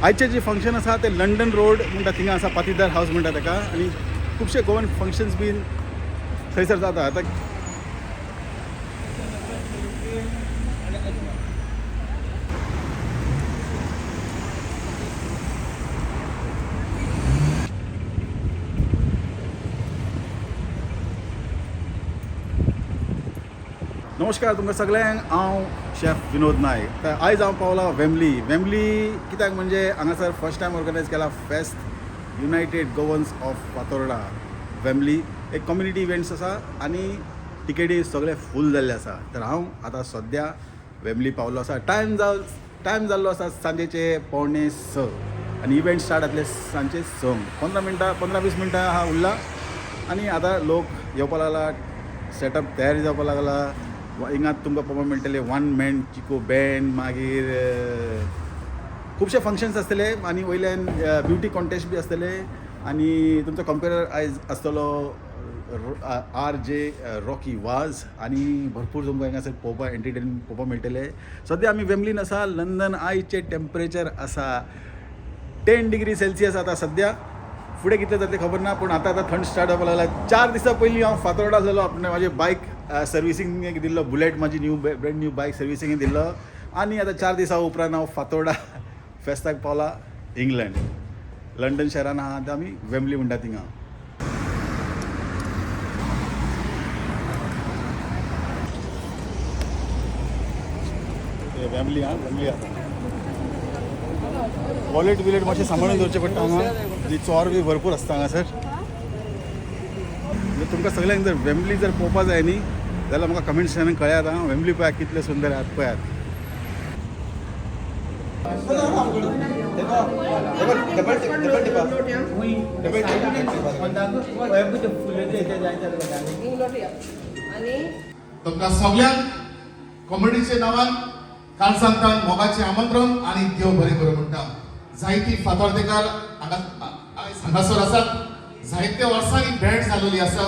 आयचे जे फंक्शन आसा ते लंडन रोड म्हणटा थिंगा आसा पाटीदार हावस म्हणटा ताका आनी खुबशे गोवन फंक्शन्स बीन थंयसर जाता. आतां नमस्कार तुमकां सगळ्यांक. हांव शेफ विनोद नायक. तर आयज हांव पावला वेम्बली कित्याक म्हणजे हांगासर फर्स्ट टायम ऑर्गनायज केला fest United Goans of Fatorda Wembley. एक कम्युनिटी इव्हेंट्स आसा आनी टिकेटी सगळे फूल जाल्ले आसा. तर हांव आतां सद्या वेम्बली पावलो आसा. टायम जाल्लो आसा सांजेचे 5:45 आनी इव्हेंट स्टार्ट जातले सांजचे 6. 15-20 मिनटां हा उरला आनी आतां लोक येवपा लागला. सेटअप तयारी जावपा लागला. हिंगात तुमकां पळोवपाक मेळटले 1 मॅन चिको बँड, मागीर खुबशे फंक्शन्स आसतले आनी वयल्यान ब्युटी कॉन्टेस्ट बी आसतले. आनी तुमचो कंपेरर आयज आसतलो RJ रॉकी वाज आनी भरपूर तुमकां हिंगासर पळोवपाक एंटरटेनमेंट पळोवपाक मेळटले. सद्या आमी वेम्बलीन आसा. लंडन आयचे टेम्परेचर आसा 10 डिग्री सेल्सियस. आतां सद्या फुडें कितलें जातलें खबर ना, पूण आतां थंड स्टार्ट जावपाक लागला. 4 दिसां पयलीं हांव फातोर्डा जालो. आपणे म्हाजी बायक सर्विसींगेक दिल्लो. बुलेट म्हाजी ब्रँड न्यू बायक सर्विसींगेक दिल्लो आनी आतां 4 दिसां उपरांत हांव फातोर्डा फेस्ताक पावला इंग्लंड. लंडन शहरान आहा आतां आमी वेम्बली म्हणटा थिंगा. वेम्बली वेम्बली आसा. वॉलेट बिलेट मातशें सांबाळून दवरचें पडटा हांगा. चोर बी भरपूर आसता हांगासर. तुमकां सगळ्यांक जर वेम्बली जर पळोवपा जाय न्ही जाल्यार म्हाका कमेंट सेक्शनान कळयात. वेम्बली पळयात कितले सुंदर आहात पळयात. तुमकां सगळ्यांक कॉमेडीच्या नांवान काल सांगतात मोगाचें आमंत्रण आनी देव बरें करूं म्हणटा. जायती फातोर्डेकार हांगासर आसात. जायत्या वर्सांनी भेट जाल्ली आसा.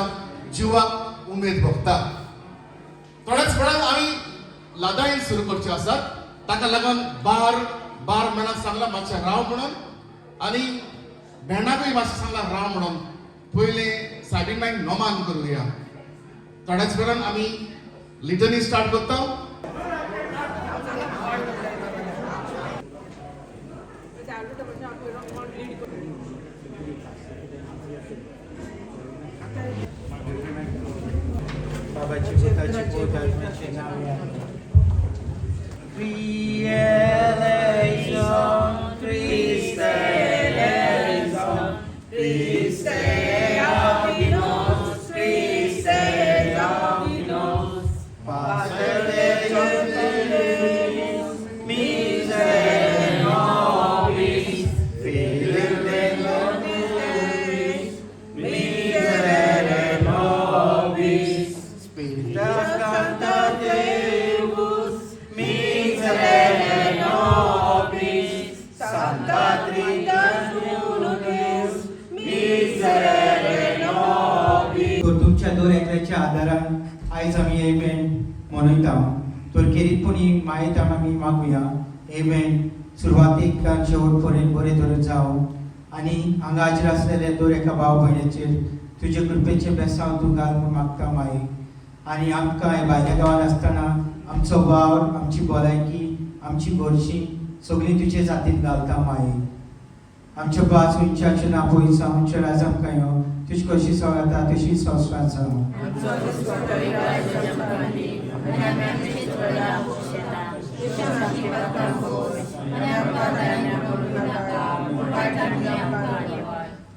जिवाक उमेद भोगता. थोड्याच वेळान आमी लादाई सुरू करचे आसात. ताका लागून बार मॅनाक सांगला मातशें राव म्हणून आनी भेंडाकूय मातशें सांगला राव म्हणून. पयलें 9:30 नोमान करुया. थोड्याच वेळान आमी लिटनी स्टार्ट करता. तुमच्या दोऱ्याच्या आदारान आयज आमी हे इव्हेंट मनयता. तोरकेरीतपणी मायेतान आमी मागुया हे इव्हेंट सुरवातेक शेवट पर्यंत बरे तरेन जावं आनी हांगा हाजीर आसलेले दर एका भाव भयणीचेर तुजे कृपेचे बेसांव तूं घाल म्हूण मागता माये. आनी आमकां हे भायल्या गांवांत आसतना आमचो वावर, आमची भलायकी, आमची भरशी सगळी तुजे जातीन घालता माये. आमच्या पास उंचाचे ना पयसा आमच्या राज आमकां यो तुज कशी सवता तशी संस्कार जावं.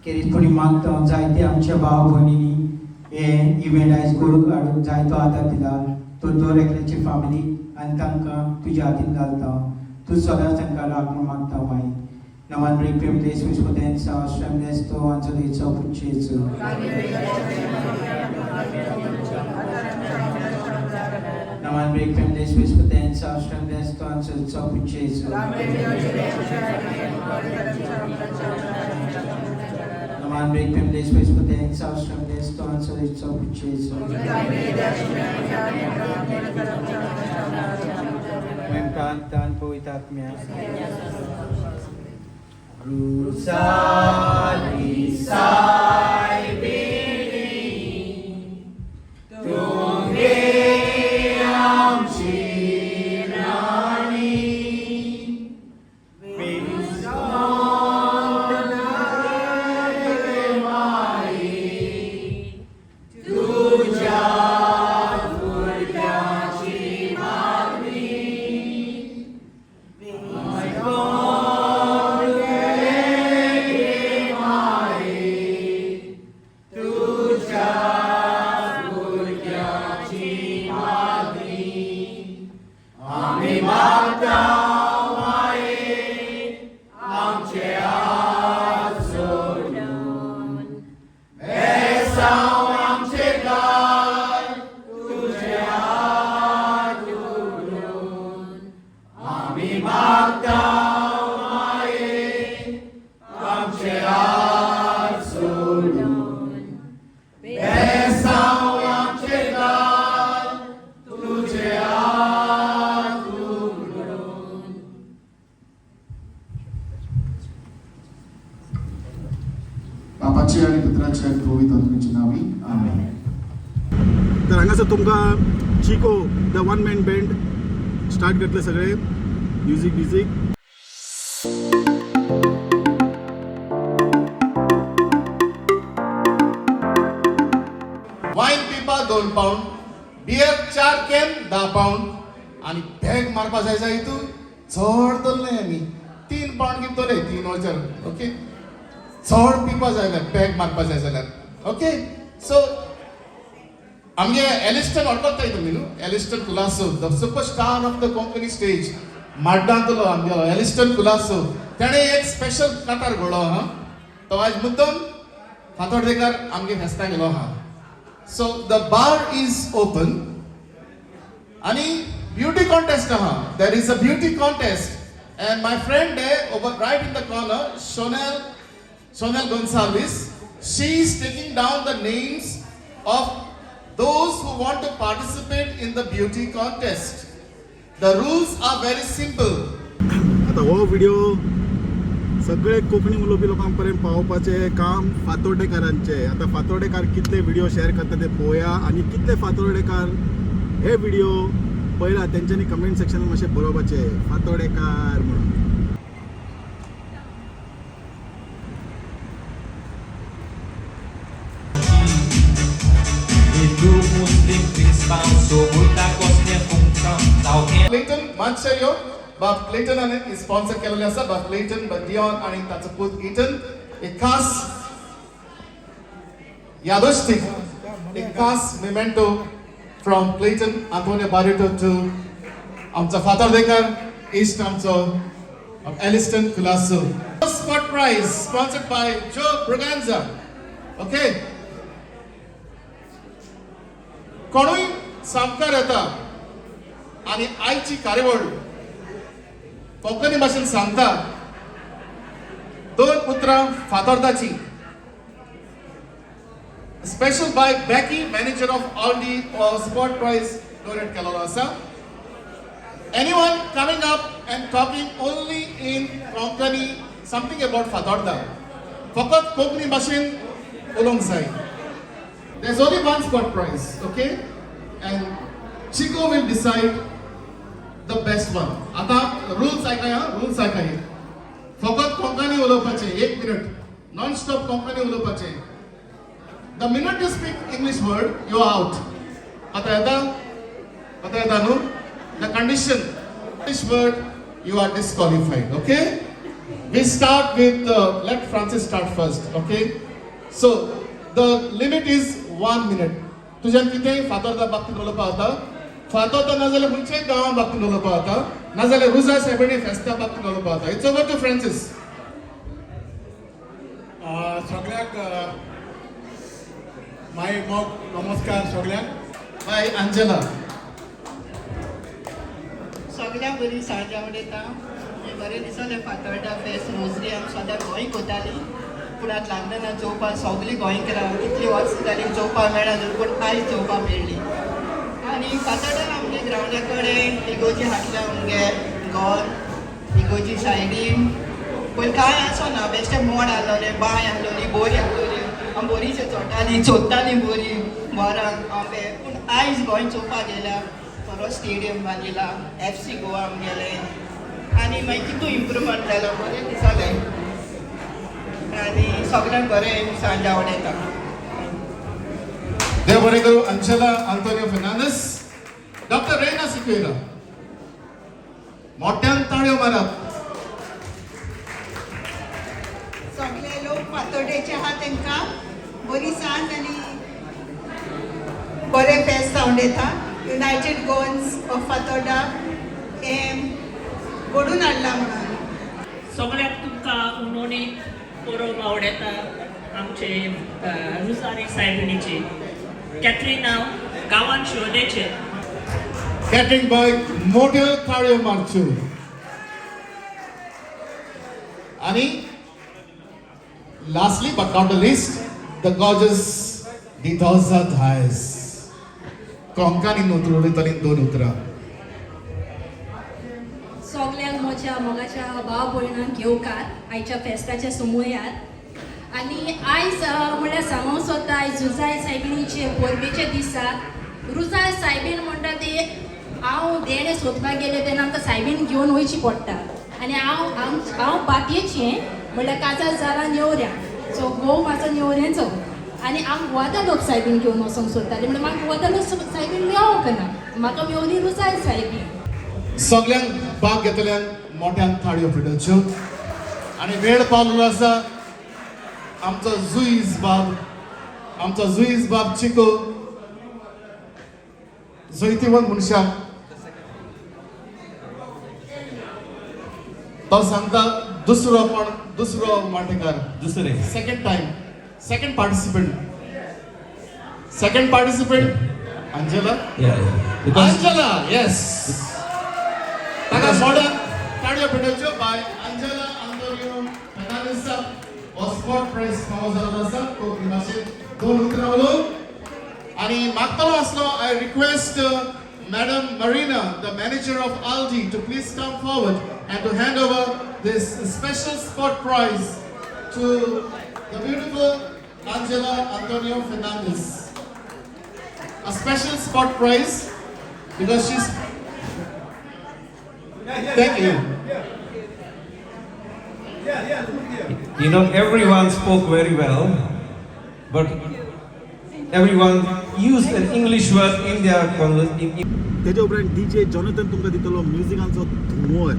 खेरीतपणी मागता जायते आमच्या भाव भयणींनी हे इव्हेंट आयज करूंक हाडूंक जायतो आदार दिला. तो दर एकल्याची फॅमिली आनी तांकां तुज्या हातीन घालता. तूं सदांच तांकां राख म्हूण मागता माई. Naman break this which potens our strengthness to answer the itself of Jesus. Naman break this which potens our strengthness to answer the itself of Jesus. Naman break this which potens our strengthness to answer the itself of Jesus. Memkan tan po itatmya. बापाचे आणि पुत्राच्या पवित्र नावाची नावी आमेन. तर हांगासर तुमकां चिको the one man band start करतले सगळे music. Wine पिपा 2 पाउंड, बियर 4 कॅन 10 पाउंड आणि बॅग मारपा जाय जाय तू चड दरले आमी 3 पाउंड घेतले 3 वचर. ओके, चड पिवपा जाय जाल्यार बॅग मारपा जाय जाल्यार. ओके, सो आमगे एलिस्टन वळखताय तुमी न्हू, Eliston Colaco the superstar of the Konkani stage माड्डांतलो आमगेलो एलिस्टन कुलासो. ताणें एक स्पेशल कातार घडो हा, तो आज मुद्दम फातोर्डेकार आमगे फेस्ताक गेलो हा. So the bar is open and beauty contest there is a beauty contest and my friend there over right in the corner Sonal Gonsalves, she is taking down the names of those who want to participate in the beauty contest. The rules are very simple. आता हो video सगळे कोंकणी उलोवपी लोकांपर्यंत पावोवपाचे काम फातोर्डेकारांचे. आता फातोर्डेकार कितले video share करता ते पळोवया आणि कितले फातोर्डेकार हे व्हिडिओ पळयला तेंच्यांनी कमेंट सेक्शनात मातशें बरोवपाचे फातोर्डेकार म्हणून. Clayton Mancherio बाप क्लेटन आणि स्पॉन्सर केलेले आसा. बाप क्लेटन डिऑन आणि ताचो पूत ईटन एक खास यादोस्तीक एक खास memento from Clayton Antonio Barreto to आमचा फातोर्डेकार इश्ट आमचो Eliston Colaco. Spot prize sponsored by Joe Braganza. Okay, कोणूय सामकार येता आणि आयची कार्यावळ कोंकणी भाषेन सांगता. 2 पुत्रां फातोर्दाची special by Becky manager of all the spot prize donate केलेलो आसा. Anyone coming up and talking only in Konkani something about Fatorda फकत कोंकणी भाषेन उलोवंक जाय. There is only one spot prize. Okay, and Chico will decide the best one. आता rules ऐकाया, rules ऐकाया. फकत कोंकणी उलोवपाचे 1 मिनिट नॉन स्टॉप कोंकणी उलोवपाचे. The minute you speak English word, you are out. आता येता न्हू. The condition English word, you are disqualified. Okay? We start with let Francis start first. Okay? So the limit is 1 minute. तुझ्यान कितें फातोर्दा बाबतींत उलोवपा जाता. फातोर्दा नाजाल्यार खंयच्याय गांवा बाबतींत उलोवपा जाता, नाजाल्यार रुजा सेबणी फेस्ता बाबतींत उलोवपा जाता. It's over to Francis. सगळ्याक माय मोग नमस्कार सगळ्यांक. बाय अंजला. सगळ्यांक बरी सांज आवडटा. बरें दिसलें फातोर्डा फेस्त रोजरी आमी सदां गोंय कोताली पूण आतां लंडनात चोवपाक सगळीं गोंयकारां कितलीं वर्सां जालीं चोवपाक मेळना पूण आयज चोवपाक मेळ्ळी. आणि फातोर्डा आमगे ग्रावंडा कडेन इगोजी हाटल्या आमगे गोन इगोजी सायडीन पण काय असो ना बेश्टे मोड आहलोले बाय आहलोली बोरी आहलोली आमी बोरीचे चोटाली चोत्ताली बोरी वरांक आंबे पूण आयज गोंय चोवपाक गेल्यार बरो स्टेडियम बांदिला FC गोवा आमगेले आनी मागीर कितू इम्प्रूवमेंट जालो बरें दिसलें आनी सगळ्यांक बरें सांज आवडटा देव बरें करूं अंचला आंतोनियो फेर्नांडीस डॉक्टर रेना सिक्वेरा मोठ्यान ताळयो मारप सगळे लोक फातोर्डेचे आहा तांकां बरी सांज आनी बरें फेस्त जावन येता युनायटेड गोन्स ऑफ फातोर्डा हें घडून हाडला म्हणून सगळ्याक तुमकां उलोवणेक बरोवप आवडटा आमचे रुसारी सायबिणीचे कॅथरीना गांवान शोधेचे कॅटरिंग बाय मोठ्यो ताळयो मारच्यो आणि lastly but not the least the gorgeous Didoza Dhais Konkani उलयताली दोन उतरां सगल्यांक म्हज्या मोगाच्या भाव भयणांक येवकार आयच्या फेस्ताच्या समूहात आनी आयज म्हळ्यार सांगूंक सोदता आयज रुजाय सायबिणीचे पोरबेचे दिसाक रुजाय सायबीण म्हणटा ती हांव देणे सोदपाक गेले तेन्ना आमकां सायबीण घेवन वयची पडटा आनी हांव बातयेची म्हळ्यार काजार जारां नेवऱ्या सो घोव म्हाजो नेवऱ्याचो आनी हांव वता लोक सायबीण घेवन वचोंक सोदतालें म्हणल्यार म्हाका वता लोक सायबीण मेळोंक ना म्हाका मेवली रुजाय सायबीण सगळ्यांक भाग घेतल्यांक मोठ्यान थाळयो पिटोवच्यो आनी वेळ पावलेलो आसा आमचो जुईज बाब चिको जैतिवंत मनशाक तो सांगता दुसरो वांटेकार दुसरे सेकंड पार्टिसिपेंट अंजला अंजला येस ताका मॉडर्न ताळयो पिटोवच्यो बाय अंजला आंतोनियो फेर्नांडीस हो स्पॉट प्राइज फावो जाल्लो आसा कोंकणी भाशेंत दोन उतरां उलोवन आनी मागतलो आसलो I request Madam Marina, the manager of Aldi, to please come forward and to hand over this special spot prize to the beautiful Angela Antonio Fernandez. A special spot prize because she's. Thank you. You know, everyone spoke very well, but everyone used an English word in their conversation. तेजे उपरांत DJ Jonathan तुमकां दितलो म्युझिकाचो धुंवर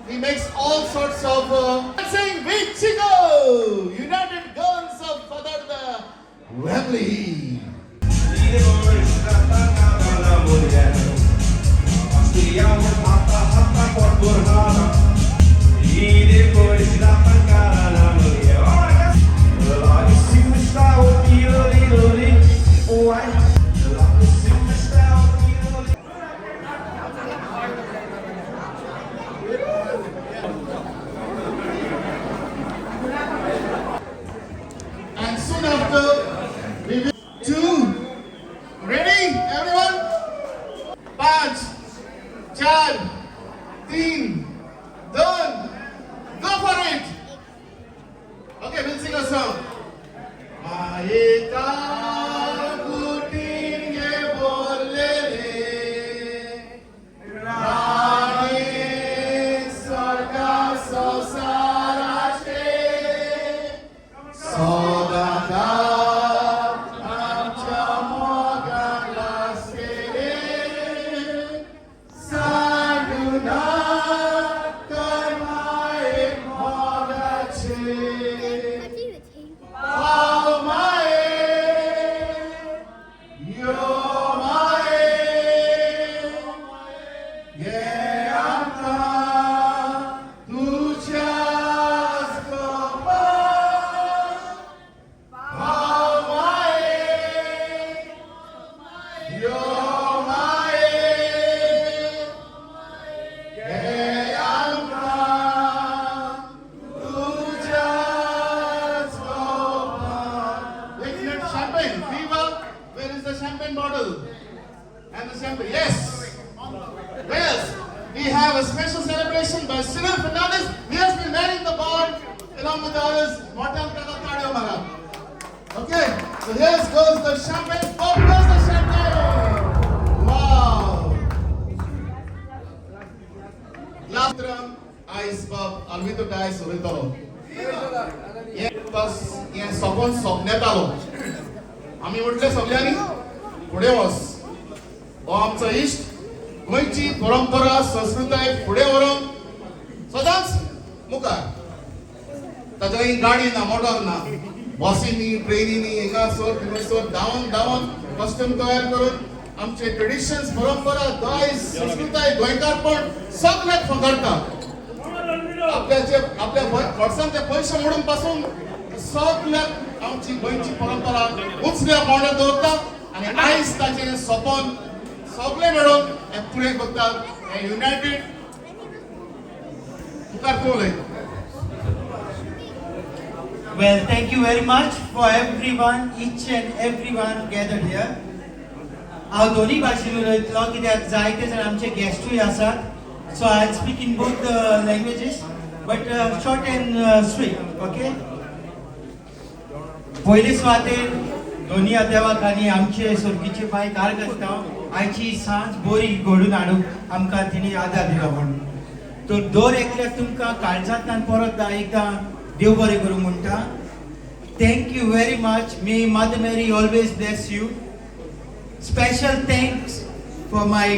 He makes all sorts of saying with CHICO, United Goans of Fatorda, Wembley. And soon after, we will two. Ready, everyone? 5, 4, 3, along with others, bottle taka tadio mara. Okay, so here goes the champagne. Opens the champagne. Wow. Last round, ice pop, alvito dice, solitolo. ये बस ये सगळं सोपण्यात आलो आम्ही म्हटले सगळ्यांनी पुढे वच हो आमचो इश्ट गोंयची परंपरा संस्कृताय फुडें व्हरून सदांच मुखार ताच्या ही गाडी ना मोटर ना बसींनी ट्रेनींनी हिंगासर थिंगासर धांवन कस्टम तयार करून आमचे ट्रेडिशन्स परंपरा दायज संस्कृताय गोंयकारपण सगळ्याक फकाडटा आपल्या वर्सांचे पयशे मोडून पासून सगळ्याक आमची गोंयची परंपरा उचल्या पावण्यार दवरता आनी आयज ताचें सोपोन सगळे मेळून हें फुडें करतात हें युनायटेड मुखार तूं उलय. Well, thank you very much for everyone, each and everyone gathered here. हांव दोन्ही भाशेन उलयतलो कित्याक जायते जाण आमचे गेस्टूय आसात. So I'll speak in both the languages, but short and sweet, okay? पयले सुवातेर दोनिया देवाक आनी आमचे सुर्गीचे बाय कारगस्तांव आयची सांज बरी घडून हाडूंक आमकां तिणी आदार दिलो म्हणून. तर दर एकल्याक तुमकां काळजांतल्यान परत एकदां देव बरें करूं म्हणटा. Thank you very much. May Mother Mary always bless you. Special thanks for my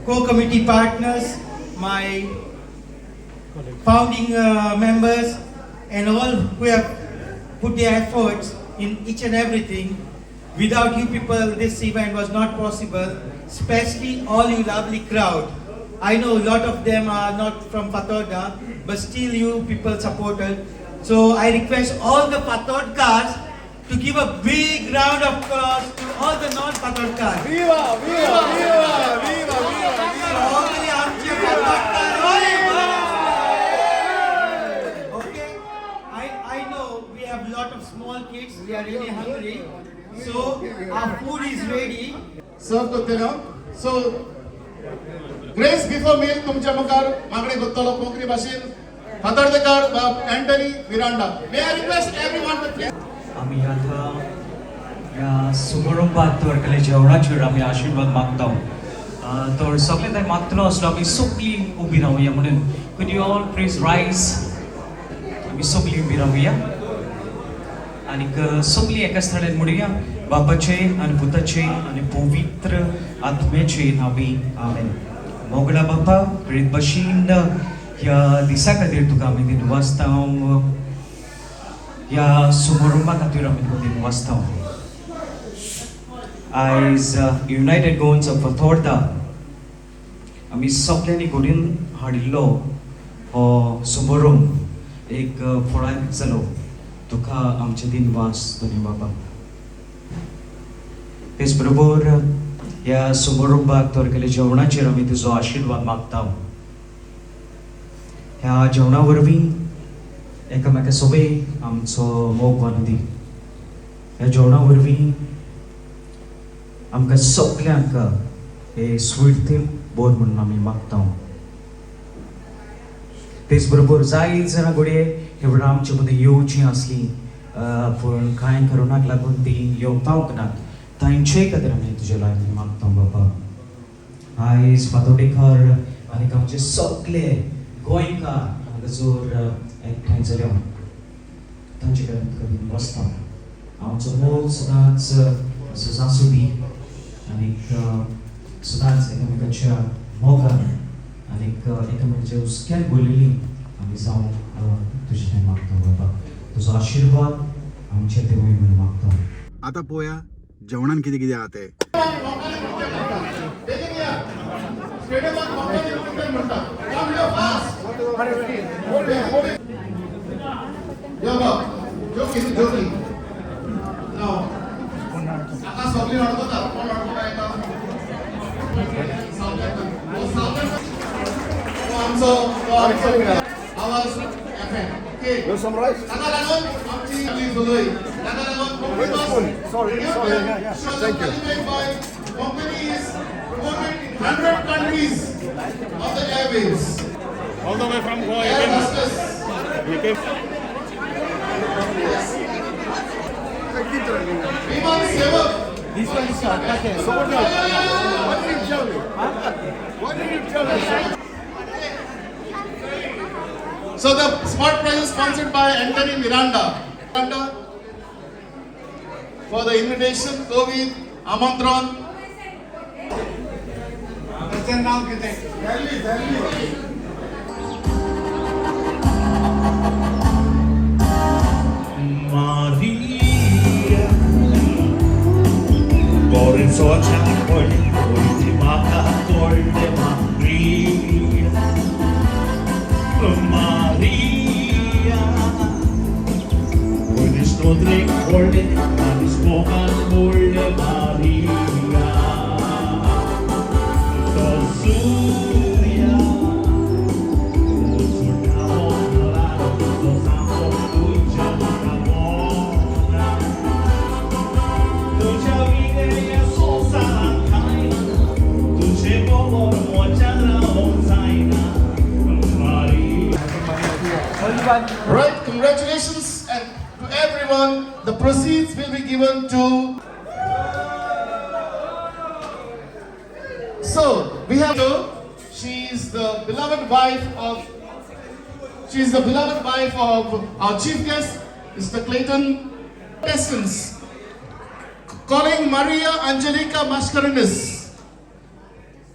co-committee partners, my founding members, and all who have put their efforts in each and everything. Without you people, this event was not possible, especially all you lovely crowd. I know a lot of them are not from Fatorda, but still you people supported. So I request all the Fatordkas to give a big round of applause to all the non-Fatordkas. Viva, viva, viva, viva, viva, viva. Okay, I know we have a lot of small kids, they are really hungry. So our food is ready. सर्व करतलो. सो grace before meal तुमच्या मुखार मागणे करतलो कोंकणी भाशेन फातर्डेकार बाब Antony Miranda. May I request everyone to please. आम्ही आता या समारंभात वरकले जेवणाचेर आमी आशीर्वाद मागता. तर सगळे थंय मागतलो आसलो आमी सगळीं उबी रावया म्हणून. कुड यू ऑल प्लीज रायज. आमी सगळीं उबी रावया आनीक सगळीं एकाच थळ्यान म्हणुया बापाचे आनी पुताचे आनी पवित्र आत्म्याचे नांवी आमेन. मोगला बापा प्रेत भाशेन ह्या दिसा खातीर तुका आमी दिनवासता. ह्या समारंभा खातीर आमी तुका दिनवासता. आयज युनायटेड गोन्स ऑफ फातोर्डा आमी सगळ्यांनी घडोवन हाडिल्लो हो समारंभ एक फळांत जालो. तुका आमचे दिनवास दोनी बाबा. तेच बरोबर ह्या समारंभाक तोरकेल्या जेवणाचेर आमी तुजो आशिर्वाद मागता. ह्या जेवणा वरवीं एकामेका सोबे आमचो मोग वानूदी. ह्या जेवणा वरवीं आमकां सगळ्यांक हे स्वीट थीम बोर म्हणून आमी मागता. तेच बरोबर जायत जाणां घडये हे वेळार आमचे मदीं येवचीं आसलीं पूण कांय कारुणाक लागून तीं येवंक पावंक नात. तांचे खातीर आमी तुजे लागीं मागता बाबा. आयज फातोर्डेकार आनीक आमचे सगळे गोंयकार हांगासर एकठांय जाल्या तांचे कडेन तुका दिनवासता. आमचो मोग सदांच सुजासुदी आनीक सदांच एकामेकाच्या मोगान आनीक एकामेकाच्या हुस्क्यान बोलिल्लीं आमी जावंक तुजे थंय मागता बाबा. तुजो आशिर्वाद आमचेर देवूय म्हणून मागता. आता पळोवया जेवणान कितें कितें आहा तें. स्टेडियमात कोंकणी क्रिकेट म्हणटात. कम यो फास्ट. यो बाब जोकी जोकी. नाव आका सगळी अडकतात. कोण अडकता येता? आमचो आवाज एफएम. ओके. You summarize? ताका लागून आमची जोलय. ताका लागून कोंकणी भास. Sorry. Yeah. Thank you. Konkani is promoted in 100 countries of the airwaves. All the way from Goa. Air hostess. You came. Vivan Sevak. This one is shortcut. So what did you tell me? What did you tell me? So the smart prize is sponsored by Anthony Miranda. For the invitation, COVID, Amantran. त्याचं नाव किती आहे? Maria, por il social ultima cattolde Maria, Maria, con il suo treccole, ma di spokan molle Maria, Tosuria, Tosuria, Right, congratulations and to everyone. The proceeds will be given to. So we have she is the beloved wife of our chief guest, Mr. Clayton. Contestants calling Maria Angelica Mascarenas.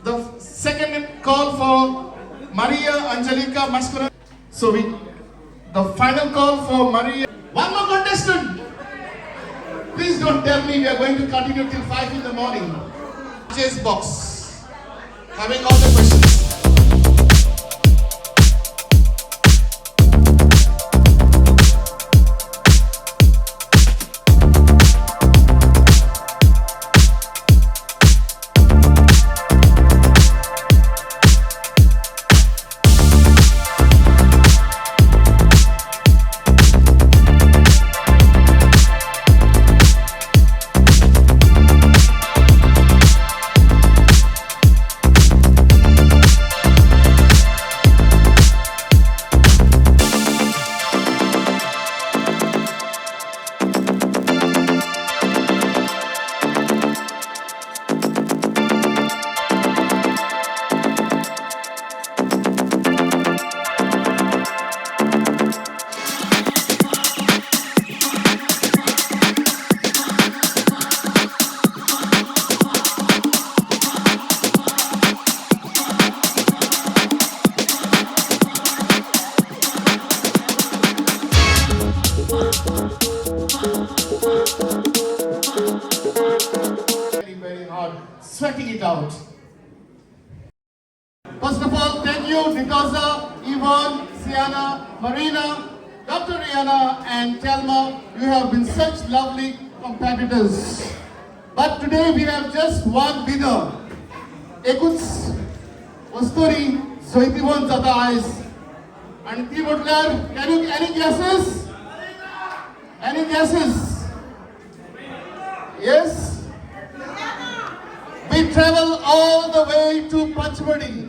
The second call for Maria Angelica Mascarenas. So the final call for Maria. One more contestant. Please don't tell me we are going to continue till 5 in the morning. Chase box. Having all the questions. Very hard, sweating it out. First of all, thank you, Nikosa, Yvonne, Sienna, Marina, Dr. Rihanna, and Telma. You have been such lovely competitors. But today we have just one winner. Ekuts Osturi, Soitivon Zata Eyes. And Tibutler, can you any guesses? Any guesses? Yes? We travel all the way to Panchmadi.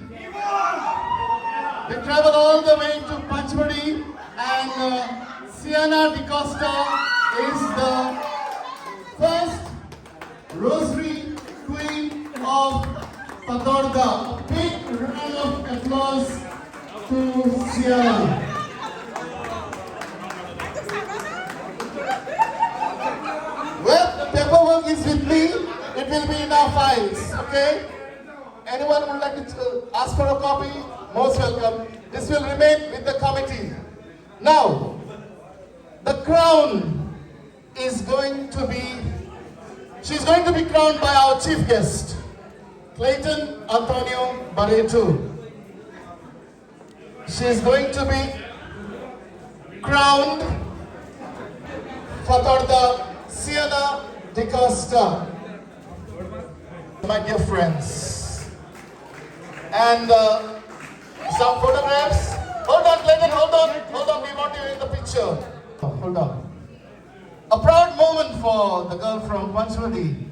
And Sienna DeCosta is the first Rosary Queen of Fatorda. A big round of applause to Sienna. Well, the paperwork is with me. It will be in our files, okay? Anyone would like to ask for a copy? Most welcome. This will remain with the committee. Now, the crown is going to be, she's going to be crowned by our chief guest, Clayton Antonio Barreto. She's going to be crowned Fatorda Sienna DeCosta. My dear friends, and some photographs. Hold on, Clayton, hold on, we want you in the picture. Hold on. A proud moment for the girl from Panchmadi.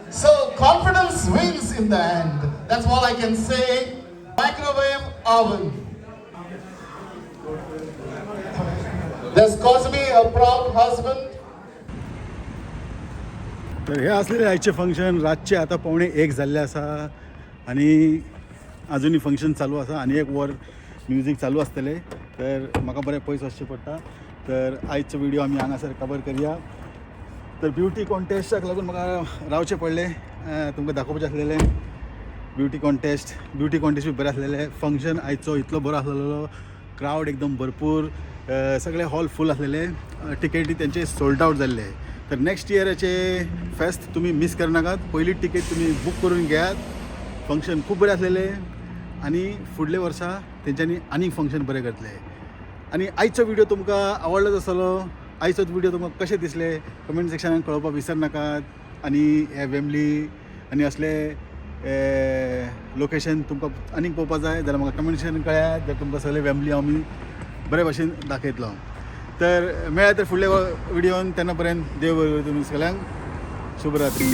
So confidence wins in the end. That's all I can say. Microwave oven. Does cause me a proud husband. तर हे असलेले आजचे function रातचे आता 12:45 जाल्ले आसा आणि अजूनही function चालू आसा आणि एक वर म्युझिक चालू आसतले. तर म्हाका बरें पयस वचचें पडटा. तर आयचो व्हिडिओ आमी हांगासर कवर करूया. तर ब्युटी कॉन्टेस्टाक लागून म्हाका रावचें पडलें. तुमकां दाखोवपाचें आसलेलें ब्युटी कॉन्टेस्ट बी बरें आसलेलें. फंक्शन आयचो इतलो बरो आसलेलो. क्रावड एकदम भरपूर. सगळे हॉल फूल आसलेले. तिकेटी तेंचे सोल्ड आउट जाल्ले. तर नेक्स्ट इयराचे फेस्ट तुम्ही मिस करनाकात. पयलीच तिकेट तुम्ही बुक करून घेयात. फंक्शन खूप बरें आसलेले आणि फुडले वर्सा तेंच्यांनी आनीक फंक्शन बरें करतले. आणि आयचो व्हिडिओ तुमकां आवडलोच आसतलो. आयचो व्हिडिओ तुमकां कशें दिसले कमेंट सेक्शनान कळोवपाक विसरनाकात. आणि हे फॅमिली आणि असले लोकेशन तुमकां आनीक पळोवपाक जाय जाल्यार म्हाका कमेंट सेक्शनान कळयात. जर तुमकां सगळे फॅमिली आमी बरे भशेन दाखयतलो. तर मेळ्या तर फुडल्या व्हिडिओन तेन्ना पर्यंत देव बरें करूं तुमी सगळ्यांक. शुभरात्री.